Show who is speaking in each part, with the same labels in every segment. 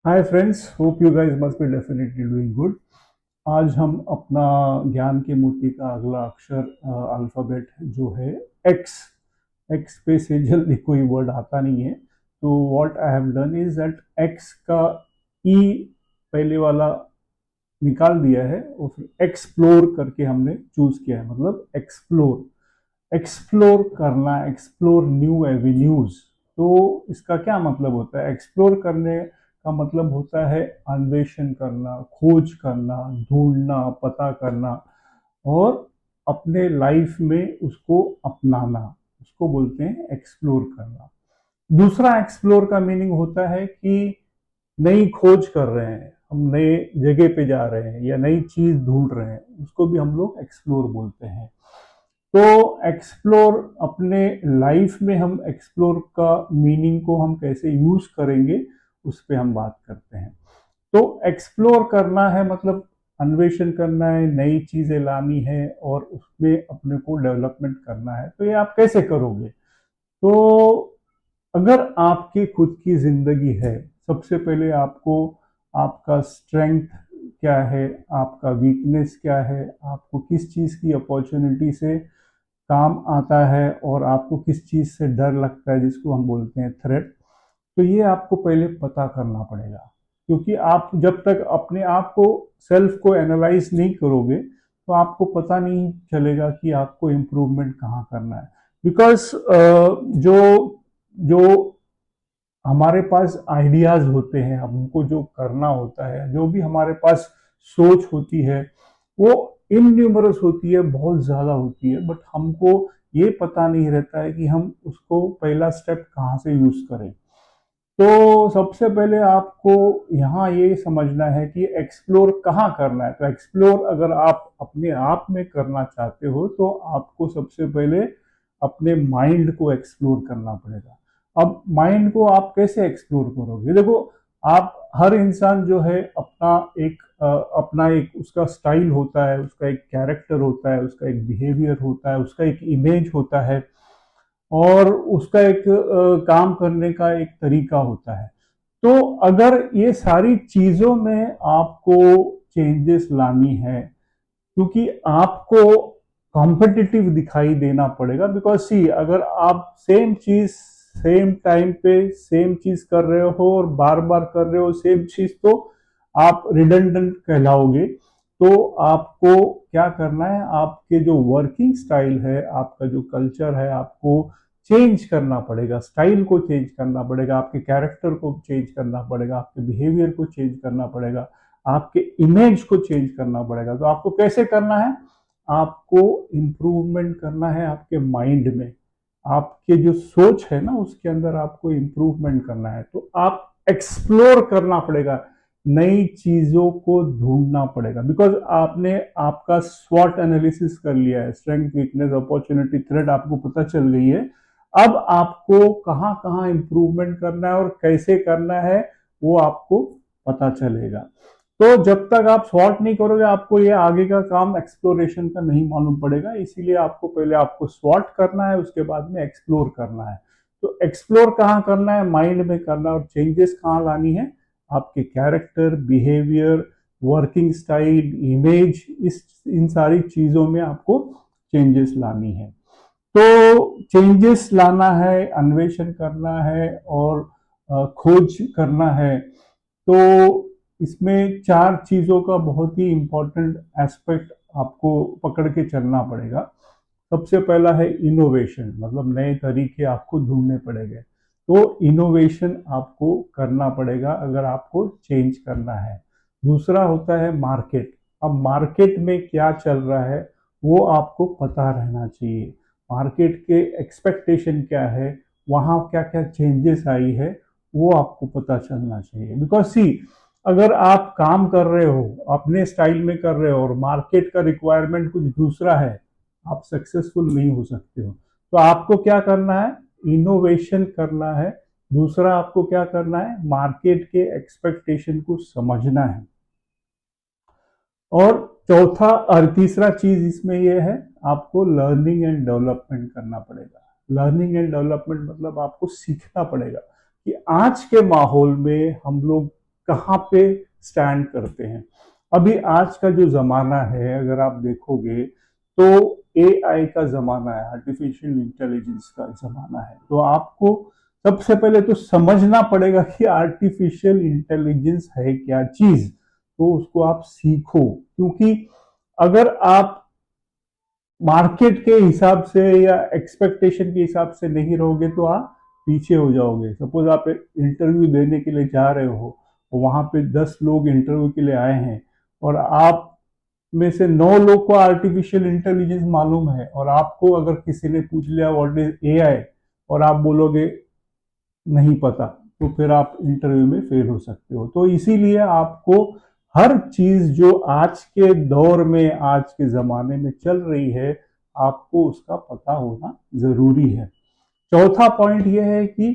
Speaker 1: Hi friends, hope you guys must be definitely doing good. आज हम अपना ज्ञान की मूर्ति का अगला अक्षर अल्फ़ाबेट जो है एक्स। एक्स पे से जल्दी कोई वर्ड आता नहीं है, तो what I have done is that x का ई पहले वाला निकाल दिया है और फिर एक्सप्लोर करके हमने चूज किया है, मतलब एक्सप्लोर। एक्सप्लोर करना, एक्सप्लोर न्यू एवेन्यूज। तो इसका क्या मतलब होता है? एक्सप्लोर करने का मतलब होता है अन्वेषण करना, खोज करना, ढूंढना, पता करना और अपने लाइफ में उसको अपनाना। उसको बोलते हैं एक्सप्लोर करना। दूसरा एक्सप्लोर का मीनिंग होता है कि नई खोज कर रहे हैं, हम नए जगह पे जा रहे हैं या नई चीज ढूंढ रहे हैं, उसको भी हम लोग एक्सप्लोर बोलते हैं। तो एक्सप्लोर अपने लाइफ में हम एक्सप्लोर का मीनिंग को हम कैसे यूज करेंगे उस पर हम बात करते हैं। तो एक्सप्लोर करना है मतलब अन्वेषण करना है, नई चीजें लानी है और उसमें अपने को डेवलपमेंट करना है। तो ये आप कैसे करोगे? तो अगर आपकी खुद की जिंदगी है, सबसे पहले आपको आपका स्ट्रेंथ क्या है, आपका वीकनेस क्या है, आपको किस चीज की अपॉर्चुनिटी से काम आता है और आपको किस चीज से डर लगता है, जिसको हम बोलते हैं थ्रेट। तो ये आपको पहले पता करना पड़ेगा, क्योंकि आप जब तक अपने आप को, सेल्फ को एनालाइज नहीं करोगे तो आपको पता नहीं चलेगा कि आपको इम्प्रूवमेंट कहाँ करना है। बिकॉज जो जो हमारे पास आइडियाज होते हैं, हमको जो करना होता है, जो भी हमारे पास सोच होती है, वो इनन्यूमरस होती है, बहुत ज्यादा होती है, बट हमको ये पता नहीं रहता है कि हम उसको पहला स्टेप कहाँ से यूज करें। तो सबसे पहले आपको यहाँ ये समझना है कि एक्सप्लोर कहाँ करना है। तो एक्सप्लोर अगर आप अपने आप में करना चाहते हो तो आपको सबसे पहले अपने माइंड को एक्सप्लोर करना पड़ेगा। अब माइंड को आप कैसे एक्सप्लोर करोगे? देखो, आप हर इंसान जो है अपना एक उसका स्टाइल होता है, उसका एक कैरेक्टर होता है, उसका एक बिहेवियर होता है, उसका एक इमेज होता है और उसका एक काम करने का एक तरीका होता है। तो अगर ये सारी चीजों में आपको चेंजेस लानी है, क्योंकि आपको कॉम्पिटिटिव दिखाई देना पड़ेगा। बिकॉज सी, अगर आप सेम चीज सेम टाइम पे सेम चीज कर रहे हो और बार बार कर रहे हो सेम चीज, तो आप रिडंडेंट कहलाओगे। तो आपको क्या करना है, आपके जो वर्किंग स्टाइल है, आपका जो कल्चर है, आपको चेंज करना पड़ेगा, स्टाइल को चेंज करना पड़ेगा, आपके कैरेक्टर को चेंज करना पड़ेगा, आपके बिहेवियर को चेंज करना पड़ेगा, आपके इमेज को चेंज करना पड़ेगा। तो आपको कैसे करना है? आपको इम्प्रूवमेंट करना है आपके माइंड में, आपके जो सोच है ना उसके अंदर आपको इम्प्रूवमेंट करना है। तो आप एक्सप्लोर करना पड़ेगा, नई चीजों को ढूंढना पड़ेगा। बिकॉज आपने आपका स्वॉट एनालिसिस कर लिया है, स्ट्रेंथ, वीकनेस, अपॉर्चुनिटी, थ्रेट आपको पता चल गई है। अब आपको कहाँ कहाँ इम्प्रूवमेंट करना है और कैसे करना है वो आपको पता चलेगा। तो जब तक आप स्वॉट नहीं करोगे, आपको ये आगे का काम एक्सप्लोरेशन का नहीं मालूम पड़ेगा। इसीलिए आपको पहले आपको स्वॉट करना है, उसके बाद में एक्सप्लोर करना है। तो एक्सप्लोर कहाँ करना है? माइंड में करना है। और चेंजेस कहाँ लानी है? आपके character, behaviour, working style, image, इस इन सारी चीजों में आपको चेंजेस लानी है। तो चेंजेस लाना है, अन्वेषण करना है और खोज करना है। तो इसमें चार चीजों का बहुत ही इंपॉर्टेंट एस्पेक्ट आपको पकड़ के चलना पड़ेगा। सबसे पहला है इनोवेशन, मतलब नए तरीके आपको ढूंढने पड़ेंगे। तो इनोवेशन आपको करना पड़ेगा अगर आपको चेंज करना है। दूसरा होता है मार्केट। अब मार्केट में क्या चल रहा है वो आपको पता रहना चाहिए। मार्केट के एक्सपेक्टेशन क्या है, वहाँ क्या क्या चेंजेस आई है, वो आपको पता चलना चाहिए। बिकॉज सी, अगर आप काम कर रहे हो, अपने स्टाइल में कर रहे हो और मार्केट का रिक्वायरमेंट कुछ दूसरा है, आप सक्सेसफुल नहीं हो सकते हो। तो आपको क्या करना है? इनोवेशन करना है। दूसरा आपको क्या करना है? मार्केट के एक्सपेक्टेशन को समझना है। और चौथा और तीसरा चीज इसमें यह है, आपको लर्निंग एंड डेवलपमेंट करना पड़ेगा। लर्निंग एंड डेवलपमेंट मतलब आपको सीखना पड़ेगा कि आज के माहौल में हम लोग कहाँ पे स्टैंड करते हैं। अभी आज का जो ज़माना है, अगर आप देखोगे तो एआई का ज़माना है, आर्टिफिशियल इंटेलिजेंस का ज़माना है। तो आपको सबसे पहले तो समझना पड़ेगा कि आर्टिफिशियल इंटेलिजेंस है क्या चीज़, तो उसको आप सीखो। क्योंकि अगर आप मार्केट के हिसाब से या एक्सपेक्टेशन के हिसाब से नहीं रहोगे तो आप पीछे हो जाओगे। सपोज आप इंटरव्यू देने के लिए जा रहे हो, वहां पे 10 लोग इंटरव्यू के लिए आए हैं और आप में से 9 लोग को आर्टिफिशियल इंटेलिजेंस मालूम है, और आपको अगर किसी ने पूछ लिया व्हाट इज एआई और आप बोलोगे नहीं पता, तो फिर आप इंटरव्यू में फेल हो सकते हो। तो इसीलिए आपको हर चीज जो आज के दौर में, आज के जमाने में चल रही है, आपको उसका पता होना जरूरी है। चौथा पॉइंट यह है कि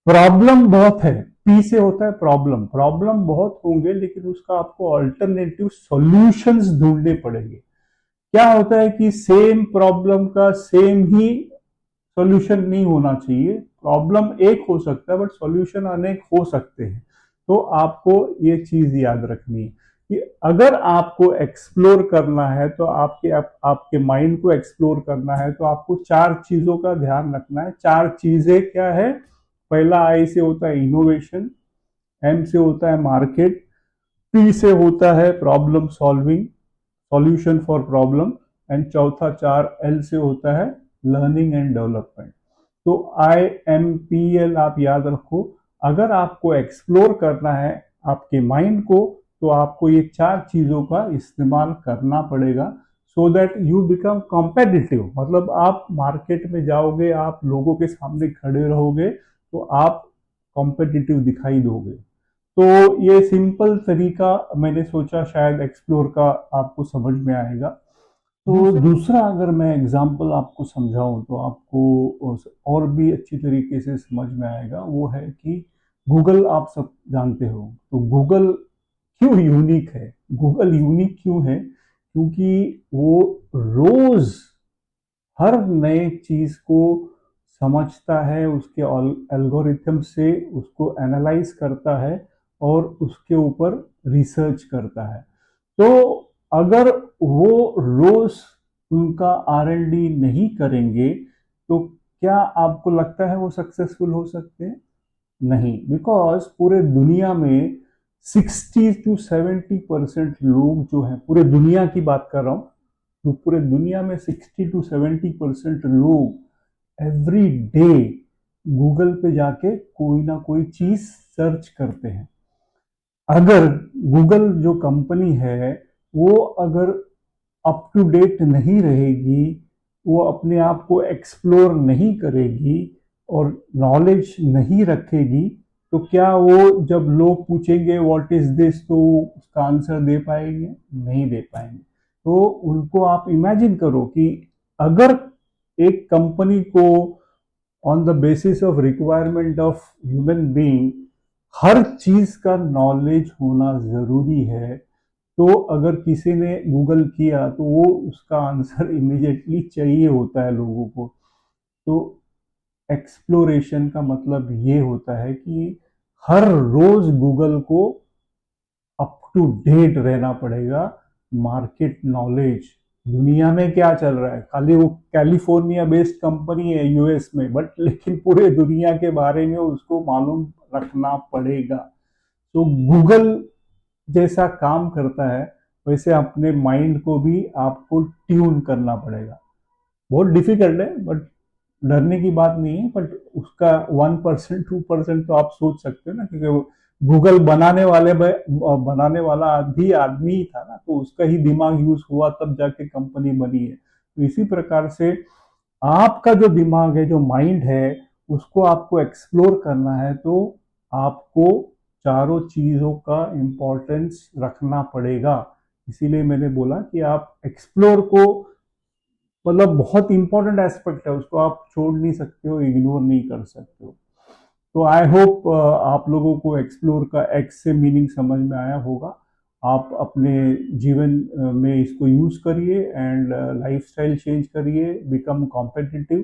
Speaker 1: प्रॉब्लम बहुत है, पी से होता है प्रॉब्लम। प्रॉब्लम बहुत होंगे लेकिन उसका आपको अल्टरनेटिव सॉल्यूशंस ढूंढने पड़ेंगे। क्या होता है कि सेम प्रॉब्लम का सेम ही सॉल्यूशन नहीं होना चाहिए। प्रॉब्लम एक हो सकता है बट सॉल्यूशन अनेक हो सकते हैं। तो आपको ये चीज याद रखनी है कि अगर आपको एक्सप्लोर करना है तो आपके माइंड को एक्सप्लोर करना है तो आपको 4 चीजों का ध्यान रखना है। 4 चीजें क्या है? पहला आई से होता है इनोवेशन, एम से होता है मार्केट, पी से होता है problem solving, solution for problem, and चौथा 4 एल से होता है लर्निंग एंड डेवलपमेंट। तो IMPL आप याद रखो। अगर आपको एक्सप्लोर करना है आपके माइंड को, तो आपको ये 4 चीजों का इस्तेमाल करना पड़ेगा, so that you become competitive. मतलब आप मार्केट में जाओगे, आप लोगों के सामने खड़े रहोगे तो आप कॉम्पिटिटिव दिखाई दोगे। तो ये सिंपल तरीका मैंने सोचा शायद एक्सप्लोर का आपको समझ में आएगा। तो दूसरा अगर मैं एग्जांपल आपको समझाऊं तो आपको और भी अच्छी तरीके से समझ में आएगा। वो है कि गूगल आप सब जानते हो। तो गूगल क्यों यूनिक है? गूगल यूनिक क्यों है? क्योंकि वो रोज हर नए चीज को समझता है, उसके एल्गोरिथम से उसको एनालाइज करता है और उसके ऊपर रिसर्च करता है। तो अगर वो रोज उनका R&D नहीं करेंगे तो क्या आपको लगता है वो सक्सेसफुल हो सकते हैं? नहीं, बिकॉज पूरे दुनिया में 60 to 70% लोग जो हैं, पूरे दुनिया की बात कर रहा हूं, तो पूरे दुनिया में 60 to 70% लोग एवरी डे गूगल पे जाके कोई ना कोई चीज सर्च करते हैं। अगर गूगल जो कंपनी है वो अगर अप टू डेट नहीं रहेगी, वो अपने आप को एक्सप्लोर नहीं करेगी और नॉलेज नहीं रखेगी, तो क्या वो जब लोग पूछेंगे व्हाट इज दिस तो उसका आंसर दे पाएंगे? नहीं दे पाएंगे। तो उनको आप इमेजिन करो कि अगर एक कंपनी को on the basis of requirement of human being हर चीज का नॉलेज होना जरूरी है, तो अगर किसी ने गूगल किया तो वो उसका आंसर इमीडिएटली चाहिए होता है लोगों को। तो एक्सप्लोरेशन का मतलब ये होता है कि हर रोज गूगल को अप टू डेट रहना पड़ेगा। मार्केट नॉलेज, दुनिया में क्या चल रहा है, खाली वो कैलिफोर्निया बेस्ड कंपनी है US में, बट लेकिन पूरे दुनिया के बारे में उसको मालूम रखना पड़ेगा। तो गूगल जैसा काम करता है वैसे अपने माइंड को भी आपको ट्यून करना पड़ेगा। बहुत डिफिकल्ट है बट डरने की बात नहीं है। बट उसका 1% 2% तो आप सोच सकते हो ना, क्योंकि गूगल बनाने वाला भी आदमी ही था ना, तो उसका ही दिमाग यूज हुआ तब जाके कंपनी बनी है। तो इसी प्रकार से आपका जो दिमाग है, जो माइंड है, उसको आपको एक्सप्लोर करना है तो आपको चारों चीजों का इंपॉर्टेंस रखना पड़ेगा। इसीलिए मैंने बोला कि आप एक्सप्लोर को, मतलब बहुत इंपॉर्टेंट एस्पेक्ट है, उसको आप छोड़ नहीं सकते हो, इग्नोर नहीं कर सकते हो। तो आई होप आप लोगों को एक्सप्लोर का एक्स से मीनिंग समझ में आया होगा। आप अपने जीवन में इसको यूज करिए एंड लाइफस्टाइल चेंज करिए, बिकम कॉम्पिटिटिव।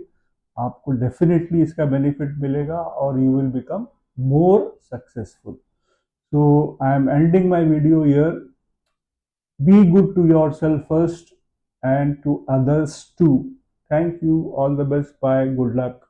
Speaker 1: आपको डेफिनेटली इसका बेनिफिट मिलेगा और you will become more successful. So I am ending my video here. Be good to yourself first and to others too. Thank you. All the best. Bye. Good luck.